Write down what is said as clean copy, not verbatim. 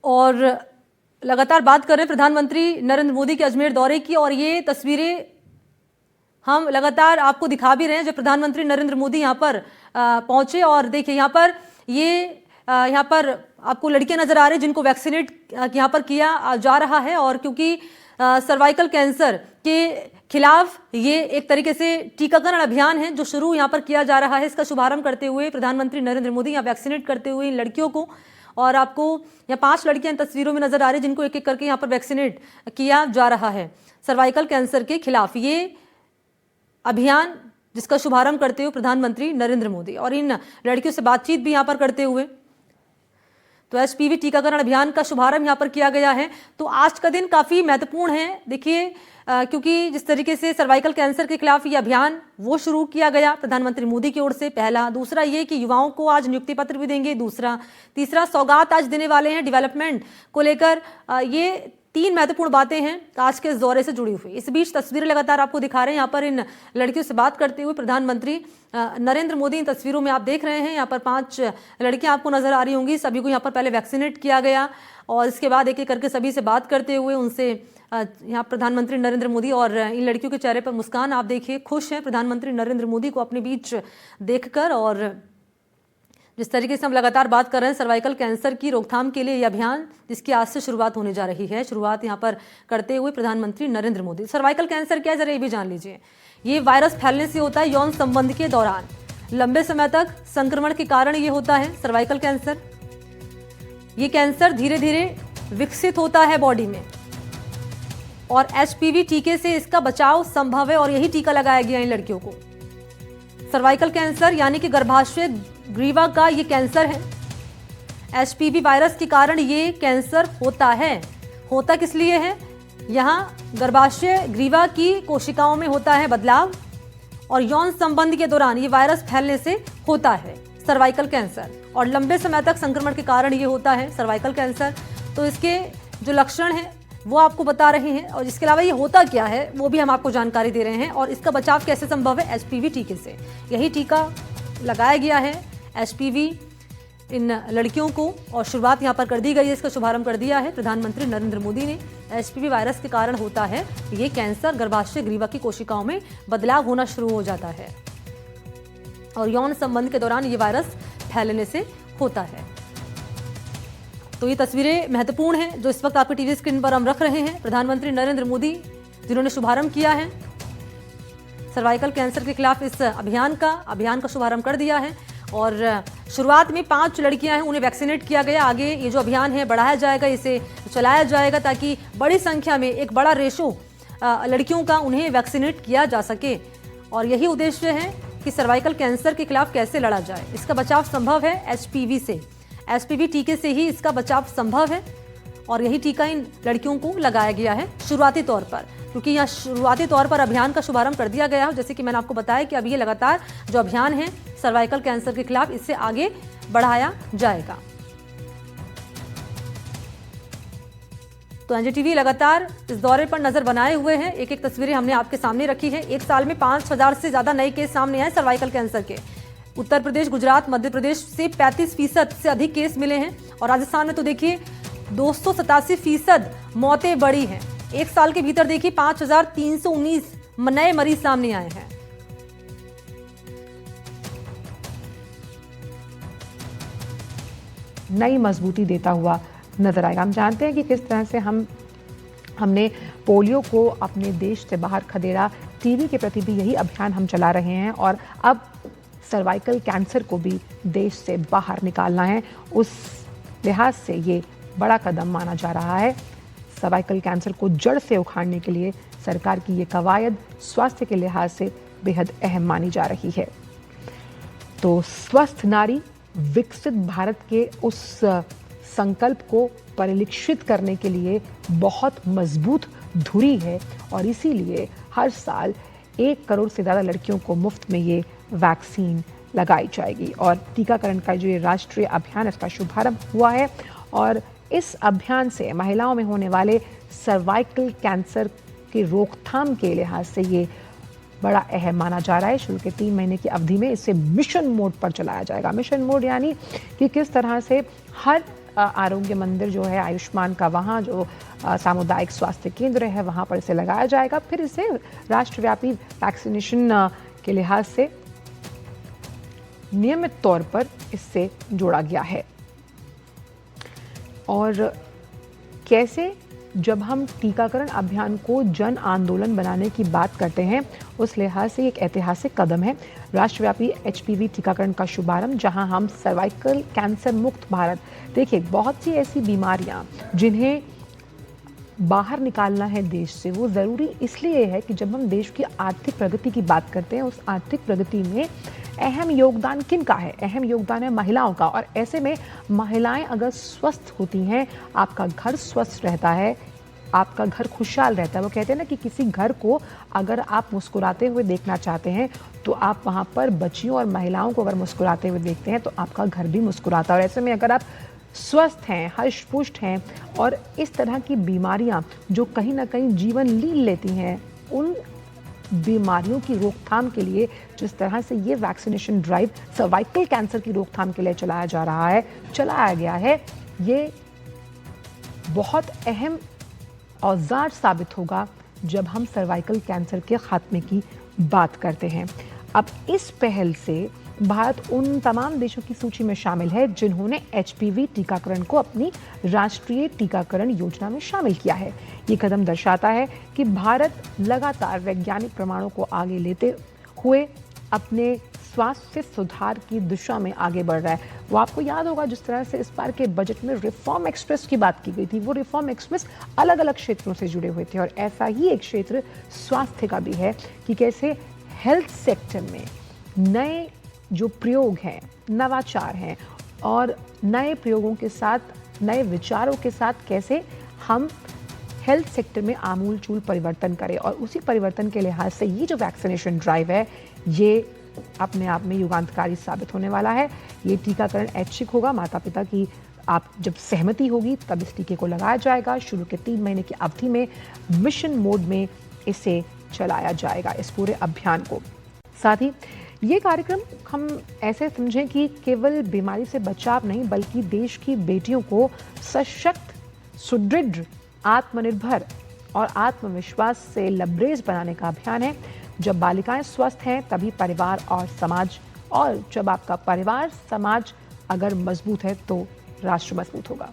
और लगातार बात कर रहे हैं प्रधानमंत्री नरेंद्र मोदी के अजमेर दौरे की, और ये तस्वीरें हम लगातार आपको दिखा भी रहे हैं जब प्रधानमंत्री नरेंद्र मोदी यहाँ पर पहुंचे। और देखिए यहाँ पर आपको लड़कियां नजर आ रही हैं जिनको वैक्सीनेट यहाँ पर किया जा रहा है। और क्योंकि सर्वाइकल कैंसर के खिलाफ ये एक तरीके से टीकाकरण अभियान है जो शुरू यहाँ पर किया जा रहा है, इसका शुभारंभ करते हुए प्रधानमंत्री नरेंद्र मोदी यहाँ वैक्सीनेट करते हुए इन लड़कियों को, और आपको यहाँ 5 लड़कियां तस्वीरों में नजर आ रही हैं जिनको एक एक करके यहाँ पर वैक्सीनेट किया जा रहा है सर्वाइकल कैंसर के खिलाफ। ये अभियान जिसका शुभारंभ करते हुए प्रधानमंत्री नरेंद्र मोदी और इन लड़कियों से बातचीत भी यहाँ पर करते हुए, तो एचपीवी टीकाकरण अभियान का शुभारंभ यहाँ पर किया गया है। तो आज का दिन काफी महत्वपूर्ण है, देखिए क्योंकि जिस तरीके से सर्वाइकल कैंसर के खिलाफ ये अभियान वो शुरू किया गया प्रधानमंत्री मोदी की ओर से, पहला। दूसरा ये कि युवाओं को आज नियुक्ति पत्र भी देंगे, दूसरा। तीसरा, सौगात आज देने वाले हैं डेवलपमेंट को लेकर। ये 3 महत्वपूर्ण बातें हैं आज के इस दौरे से जुड़ी हुई। इस बीच तस्वीरें लगातार आपको दिखा रहे हैं यहाँ पर इन लड़कियों से बात करते हुए प्रधानमंत्री नरेंद्र मोदी। इन तस्वीरों में आप देख रहे हैं यहाँ पर 5 लड़कियां आपको नजर आ रही होंगी, सभी को यहाँ पर पहले वैक्सीनेट किया गया और इसके बाद एक एक करके सभी से बात करते हुए उनसे यहाँ प्रधानमंत्री नरेंद्र मोदी, और इन लड़कियों के चेहरे पर मुस्कान आप देखिए, खुश हैं प्रधानमंत्री नरेंद्र मोदी को अपने बीच देखकर। और जिस तरीके से हम लगातार बात कर रहे हैं सर्वाइकल कैंसर की रोकथाम के लिए ये अभियान जिसकी आज से शुरुआत होने जा रही है, शुरुआत यहाँ पर करते हुए प्रधानमंत्री नरेंद्र मोदी। सर्वाइकल कैंसर क्या है जरा ये भी जान लीजिए। ये वायरस फैलने से होता है यौन संबंध के दौरान, लंबे समय तक संक्रमण के कारण ये होता है सर्वाइकल कैंसर। ये कैंसर धीरे धीरे विकसित होता है बॉडी में और एचपीवी टीके से इसका बचाव संभव है और यही टीका लगाया गया इन लड़कियों को। सर्वाइकल कैंसर यानी कि गर्भाशय ग्रीवा का ये कैंसर है। एचपीवी वायरस के कारण ये कैंसर होता है। होता किस लिए है? यहाँ गर्भाशय ग्रीवा की कोशिकाओं में होता है बदलाव और यौन संबंध के दौरान ये वायरस फैलने से होता है सर्वाइकल कैंसर, और लंबे समय तक संक्रमण के कारण ये होता है सर्वाइकल कैंसर। तो इसके जो लक्षण हैं वो आपको बता रहे हैं और इसके अलावा ये होता क्या है वो भी हम आपको जानकारी दे रहे हैं, और इसका बचाव कैसे संभव है एचपीवी टीके से। यही टीका लगाया गया है एचपीवी इन लड़कियों को और शुरुआत यहाँ पर कर दी गई है, इसका शुभारंभ कर दिया है प्रधानमंत्री नरेंद्र मोदी ने। एचपीवी वायरस के कारण होता है ये कैंसर, गर्भाशय ग्रीवा की कोशिकाओं में बदलाव होना शुरू हो जाता है और यौन संबंध के दौरान ये वायरस फैलने से होता है। तो ये तस्वीरें महत्वपूर्ण हैं जो इस वक्त आपकी टीवी स्क्रीन पर हम रख रहे हैं। प्रधानमंत्री नरेंद्र मोदी जिन्होंने शुभारंभ किया है सर्वाइकल कैंसर के खिलाफ इस अभियान का शुभारंभ कर दिया है और शुरुआत में 5 लड़कियां हैं उन्हें वैक्सीनेट किया गया। आगे ये जो अभियान है बढ़ाया जाएगा, इसे चलाया जाएगा ताकि बड़ी संख्या में एक बड़ा रेशो लड़कियों का उन्हें वैक्सीनेट किया जा सके, और यही उद्देश्य है कि सर्वाइकल कैंसर के खिलाफ कैसे लड़ा जाए। इसका बचाव संभव है एचपीवी से, एचपीवी टीके से ही इसका बचाव संभव है और यही टीका इन लड़कियों को लगाया गया है शुरुआती तौर पर, क्योंकि यहाँ शुरुआती तौर पर अभियान का शुभारंभ कर दिया गया है। जैसे कि मैंने आपको बताया कि अब ये लगातार जो अभियान है सर्वाइकल कैंसर के खिलाफ इससे आगे बढ़ाया जाएगा। तो एनडीटीवी लगातार इस दौरे पर नजर बनाए हुए हैं, एक एक तस्वीरें हमने आपके सामने रखी है। एक साल में 5000 से ज्यादा नए केस सामने आए सर्वाइकल कैंसर के। उत्तर प्रदेश, गुजरात, मध्य प्रदेश से 35% से अधिक केस मिले हैं और राजस्थान में तो देखिए 287% मौतें बढ़ी हैं। एक साल के भीतर देखिए 5319 नए मरीज सामने आए हैं। नई मजबूती देता हुआ नजर आएगा। हम जानते हैं कि किस तरह से हमने पोलियो को अपने देश से बाहर खदेड़ा। टीबी के प्रति भी यही अभियान हम चला रहे हैं और अब सर्वाइकल कैंसर को भी देश से बाहर निकालना है। उस लिहाज से ये बड़ा कदम माना जा रहा है। सर्वाइकल कैंसर को जड़ से उखाड़ने के लिए सरकार की ये कवायद स्वास्थ्य के लिहाज से बेहद अहम मानी जा रही है। तो स्वस्थ नारी विकसित भारत के उस संकल्प को परिलक्षित करने के लिए बहुत मजबूत धुरी है और इसीलिए हर साल 1 करोड़ से ज़्यादा लड़कियों को मुफ्त में ये वैक्सीन लगाई जाएगी और टीकाकरण का जो ये राष्ट्रीय अभियान इसका शुभारंभ हुआ है और इस अभियान से महिलाओं में होने वाले सर्वाइकल कैंसर की रोकथाम के लिहाज से ये बड़ा अहम माना जा रहा है। शुरू के 3 महीने की अवधि में इसे मिशन मोड पर चलाया जाएगा। मिशन मोड यानी कि किस तरह से हर आरोग्य मंदिर जो है आयुष्मान का, वहाँ जो सामुदायिक स्वास्थ्य केंद्र है वहाँ पर इसे लगाया जाएगा। फिर इसे राष्ट्रव्यापी वैक्सीनेशन के लिहाज से नियमित तौर पर इससे जोड़ा गया है। और कैसे जब हम टीकाकरण अभियान को जन आंदोलन बनाने की बात करते हैं, उस लिहाज से एक ऐतिहासिक कदम है राष्ट्रव्यापी एचपीवी टीकाकरण का शुभारंभ, जहां हम सर्वाइकल कैंसर मुक्त भारत, देखिए बहुत सी ऐसी बीमारियां जिन्हें बाहर निकालना है देश से, वो ज़रूरी इसलिए है कि जब हम देश की आर्थिक प्रगति की बात करते हैं, उस आर्थिक प्रगति में अहम योगदान किन का है? अहम योगदान है महिलाओं का। और ऐसे में महिलाएं अगर स्वस्थ होती हैं, आपका घर स्वस्थ रहता है, आपका घर खुशहाल रहता है। वो कहते हैं ना कि किसी घर को अगर आप मुस्कुराते हुए देखना चाहते हैं तो आप वहाँ पर बच्चियों और महिलाओं को अगर मुस्कुराते हुए देखते हैं तो आपका घर भी मुस्कुराता है। और ऐसे में अगर आप स्वस्थ हैं, हष्ट-पुष्ट हैं और इस तरह की बीमारियां जो कहीं ना कहीं जीवन लील लेती हैं, उन बीमारियों की रोकथाम के लिए जिस तरह से ये वैक्सीनेशन ड्राइव सर्वाइकल कैंसर की रोकथाम के लिए चलाया गया है, ये बहुत अहम औजार साबित होगा जब हम सर्वाइकल कैंसर के खात्मे की बात करते हैं। अब इस पहल से भारत उन तमाम देशों की सूची में शामिल है जिन्होंने एचपीवी टीकाकरण को अपनी राष्ट्रीय टीकाकरण योजना में शामिल किया है। ये कदम दर्शाता है कि भारत लगातार वैज्ञानिक प्रमाणों को आगे लेते हुए अपने स्वास्थ्य सुधार की दिशा में आगे बढ़ रहा है। वो आपको याद होगा जिस तरह से इस बार के बजट में रिफॉर्म एक्सप्रेस की बात की गई थी, वो रिफॉर्म एक्सप्रेस अलग अलग क्षेत्रों से जुड़े हुए थे। और ऐसा ही एक क्षेत्र स्वास्थ्य का भी है कि कैसे हेल्थ सेक्टर में नए जो प्रयोग हैं, नवाचार हैं और नए प्रयोगों के साथ, नए विचारों के साथ कैसे हम हेल्थ सेक्टर में आमूलचूल परिवर्तन करें। और उसी परिवर्तन के लिहाज से ये जो वैक्सीनेशन ड्राइव है, ये अपने आप में युगांतकारी साबित होने वाला है। ये टीकाकरण ऐच्छिक होगा, माता पिता की आप जब सहमति होगी तब इस टीके को लगाया जाएगा। शुरू के 3 महीने की अवधि में मिशन मोड में इसे चलाया जाएगा, इस पूरे अभियान को। साथ ही ये कार्यक्रम हम ऐसे समझें कि केवल बीमारी से बचाव नहीं, बल्कि देश की बेटियों को सशक्त, सुदृढ़, आत्मनिर्भर और आत्मविश्वास से लबरेज बनाने का अभियान है। जब बालिकाएं स्वस्थ हैं तभी परिवार और समाज, और जब आपका परिवार समाज अगर मजबूत है तो राष्ट्र मजबूत होगा।